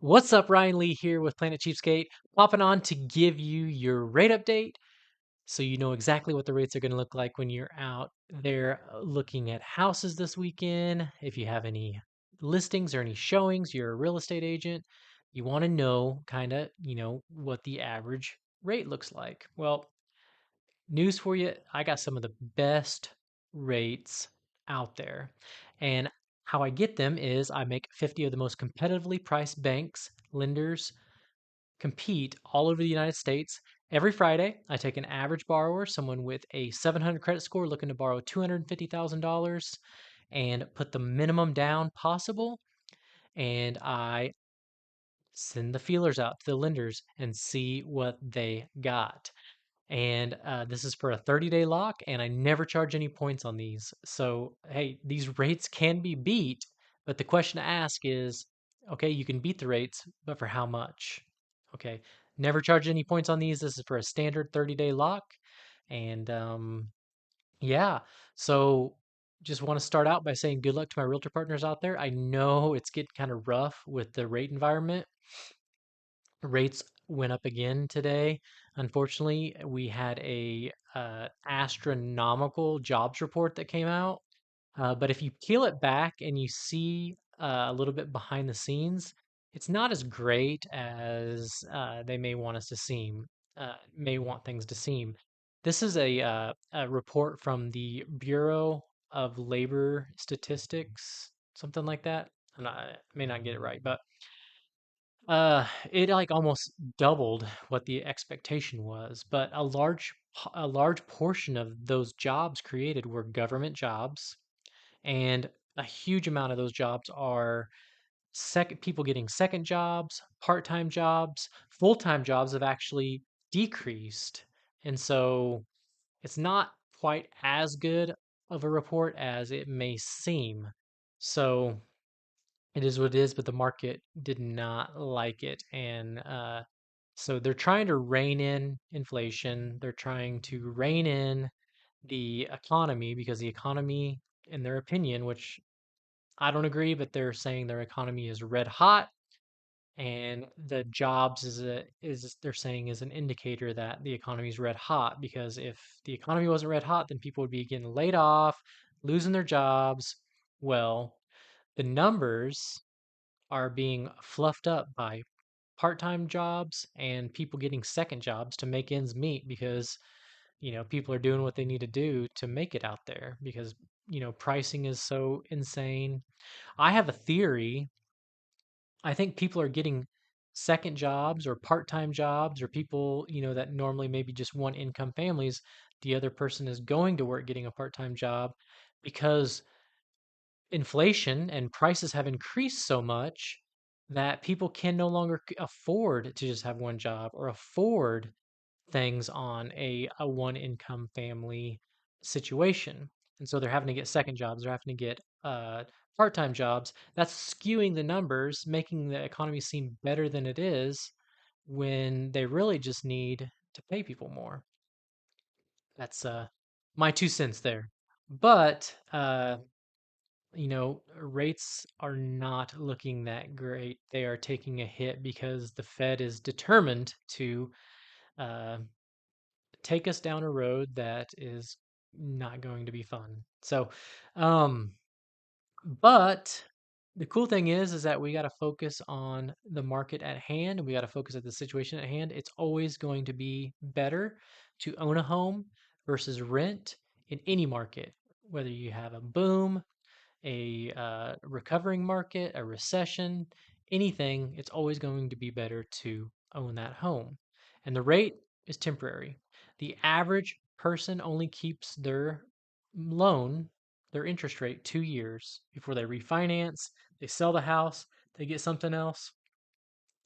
What's up, Ryan Lee here with Planet Cheapskate, popping on to give you your rate update so you know exactly what the rates are going to look like when you're out there looking at houses this weekend. If you have any listings or any showings, you're a real estate agent, you want to know kind of, what the average rate looks like. Well, news for you, I got some of the best rates out there. And how I get them is I make 50 of the most competitively priced banks, lenders, compete all over the United States. Every Friday, I take an average borrower, someone with a 700 credit score looking to borrow $250,000, and put the minimum down possible. And I send the feelers out to the lenders and see what they got. And this is for a 30-day lock, and I never charge any points on these. So, hey, these rates can be beat, but the question to ask is, okay, you can beat the rates, but for how much? Okay, never charge any points on these. This is for a standard 30-day lock. And yeah, so just want to start out by saying good luck to my realtor partners out there. I know it's getting kind of rough with the rate environment. Rates went up again today. Unfortunately, we had a astronomical jobs report that came out. But if you peel it back and you see a little bit behind the scenes, it's not as great as they may want us to seem, may want things to seem. This is a report from the Bureau of Labor Statistics, something like that. I may not get it right, but it like almost doubled what the expectation was, but a large portion of those jobs created were government jobs, and a huge amount of those jobs are second people getting second jobs, part-time jobs, full-time jobs have actually decreased. And so it's not quite as good of a report as it may seem. So it is what it is, but the market did not like it. And so they're trying to rein in inflation. They're trying to rein in the economy because the economy, in their opinion, which I don't agree, but they're saying their economy is red hot. And the jobs is they're saying is an indicator that the economy is red hot because if the economy wasn't red hot, then people would be getting laid off, losing their jobs. Well, the numbers are being fluffed up by part-time jobs and people getting second jobs to make ends meet because people are doing what they need to do to make it out there because pricing is so insane. I have a theory. I think people are getting second jobs or part-time jobs or people that normally maybe just one income families, the other person is going to work getting a part-time job because inflation and prices have increased so much that people can no longer afford to just have one job or afford things on a one income family situation. And so they're having to get second jobs, they're having to get part-time jobs. That's skewing the numbers, making the economy seem better than it is when they really just need to pay people more. That's my 2 cents there. But rates are not looking that great. They are taking a hit because the Fed is determined to uh, take us down a road that is not going to be fun. So, um, but the cool thing is that we got to focus on the market at hand and we got to focus at the situation at hand. It's always going to be better to own a home versus rent in any market, whether you have a boom, a recovering market, a recession, anything, it's always going to be better to own that home. And the rate is temporary. The average person only keeps their loan, their interest rate, 2 years before they refinance, they sell the house, they get something else.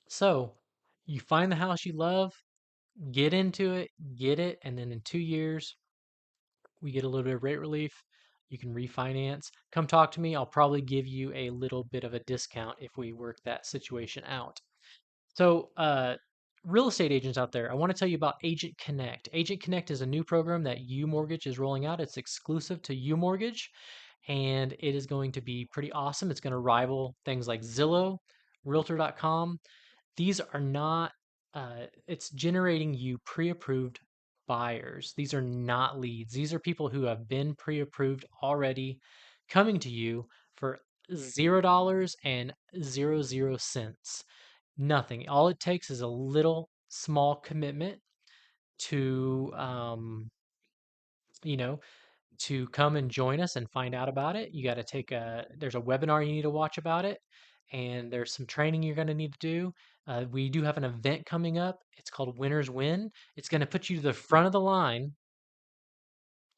So you find the house you love, get into it, get it, and then in 2 years, we get a little bit of rate relief. You can refinance. Come talk to me. I'll probably give you a little bit of a discount if we work that situation out. So, real estate agents out there, I want to tell you about Agent Connect. Agent Connect is a new program that U Mortgage is rolling out. It's exclusive to U Mortgage, and it is going to be pretty awesome. It's going to rival things like Zillow, Realtor.com, these are not, it's generating you pre-approved buyers. These are not leads. These are people who have been pre-approved already coming to you for $0 and 00 cents. Nothing. All it takes is a little small commitment to, you know, to come and join us and find out about it. You got to there's a webinar you need to watch about it, and there's some training you're going to need to do. We do have an event coming up. It's called Winners Win. It's going to put you to the front of the line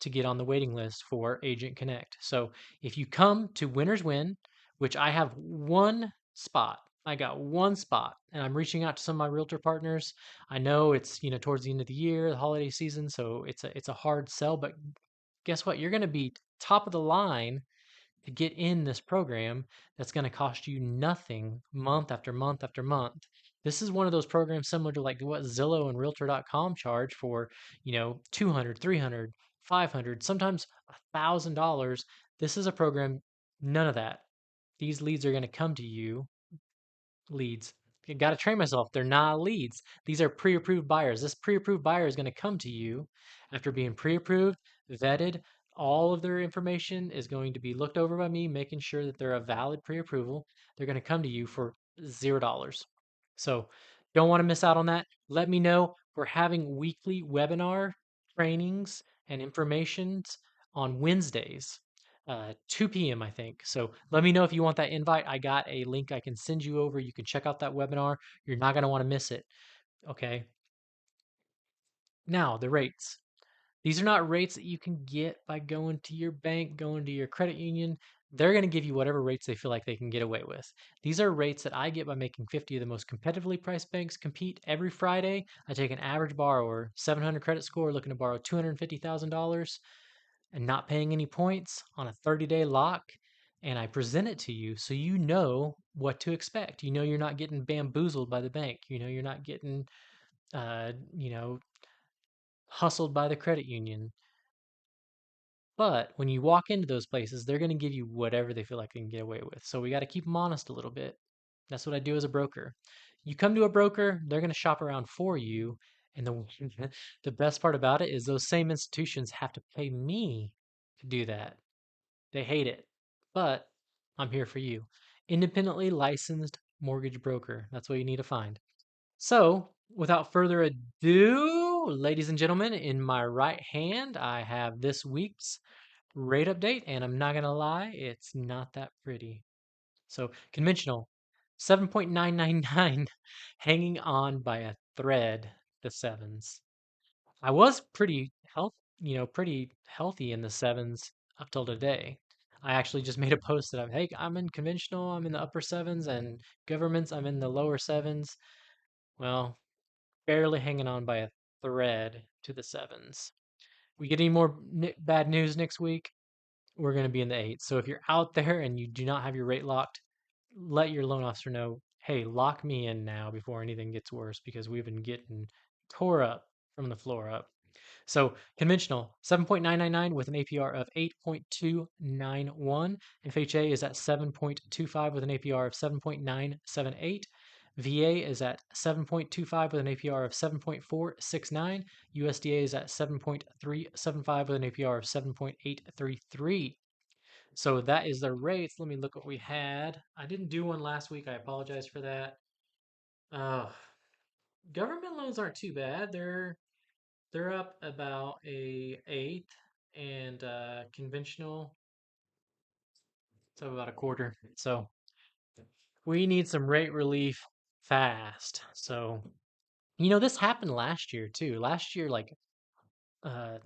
to get on the waiting list for Agent Connect. So if you come to Winners Win, which I have one spot, I got one spot, and I'm reaching out to some of my realtor partners. I know it's towards the end of the year, the holiday season, so it's a hard sell, but guess what? You're going to be top of the line to get in this program that's going to cost you nothing month after month after month. This is one of those programs similar to like what Zillow and Realtor.com charge for, 200, 300, 500, sometimes $1,000. This is a program, none of that. These leads are going to come to you. Leads. You got to train myself. They're not leads. These are pre-approved buyers. This pre-approved buyer is going to come to you after being pre-approved, vetted. All of their information is going to be looked over by me, making sure that they're a valid pre-approval. They're going to come to you for $0. So don't want to miss out on that. Let me know. We're having weekly webinar trainings and informations on Wednesdays, 2 p.m. I think. So let me know if you want that invite. I got a link I can send you over. You can check out that webinar. You're not going to want to miss it. Okay. Now, the rates. These are not rates that you can get by going to your bank, going to your credit union. They're going to give you whatever rates they feel like they can get away with. These are rates that I get by making 50 of the most competitively priced banks compete every Friday. I take an average borrower, 700 credit score, looking to borrow $250,000 and not paying any points on a 30-day lock, and I present it to you so you know what to expect. You know you're not getting bamboozled by the bank. You know you're not getting uh, you know hustled by the credit union. But when you walk into those places, they're going to give you whatever they feel like they can get away with. So we got to keep them honest a little bit. That's what I do as a broker. You come to a broker, they're going to shop around for you. And the the best part about it is those same institutions have to pay me to do that. They hate it, but I'm here for you. Independently licensed mortgage broker. That's what you need to find. So, without further ado, ladies and gentlemen, in my right hand, I have this week's rate update, and I'm not going to lie, it's not that pretty. So, conventional 7.999 hanging on by a thread, the sevens. I was pretty healthy in the sevens up till today. I actually just made a post that hey, I'm in conventional, I'm in the upper sevens, and governments, I'm in the lower sevens. Well, barely hanging on by a thread to the sevens. We get any more bad news next week, we're going to be in the eights. So if you're out there and you do not have your rate locked, let your loan officer know, hey, lock me in now before anything gets worse because we've been getting tore up from the floor up. So conventional 7.999 with an APR of 8.291. FHA is at 7.25 with an APR of 7.978. VA is at 7.25 with an APR of 7.469. USDA is at 7.375 with an APR of 7.833. So that is the rates. Let me look what we had. I didn't do one last week. I apologize for that. Uh, Government loans aren't too bad. They're up about a eighth, and conventional it's up about a quarter. So we need some rate relief fast. So this happened last year too. Last year, like uh,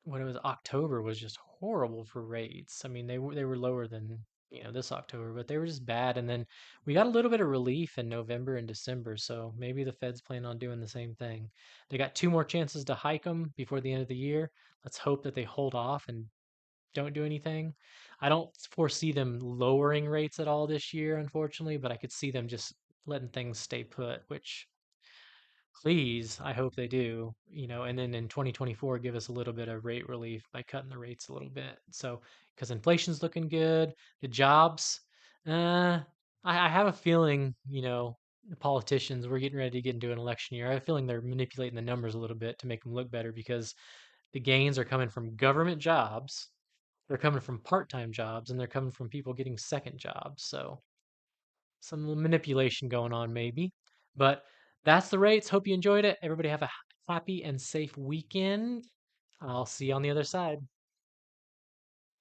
when it was October was just horrible for rates. I mean, they were lower than this October, but they were just bad. And then we got a little bit of relief in November and December, so maybe the Fed's plan on doing the same thing. They got two more chances to hike them before the end of the year. Let's hope that they hold off and don't do anything. I don't foresee them lowering rates at all this year, unfortunately, but I could see them just letting things stay put, which please, I hope they do, and then in 2024 give us a little bit of rate relief by cutting the rates a little bit. So, because inflation's looking good, the jobs, uh, I have a feeling, the politicians, we're getting ready to get into an election year. I have a feeling they're manipulating the numbers a little bit to make them look better because the gains are coming from government jobs, they're coming from part-time jobs, and they're coming from people getting second jobs. So some little manipulation going on maybe. But that's the rates. Hope you enjoyed it. Everybody have a happy and safe weekend. I'll see you on the other side.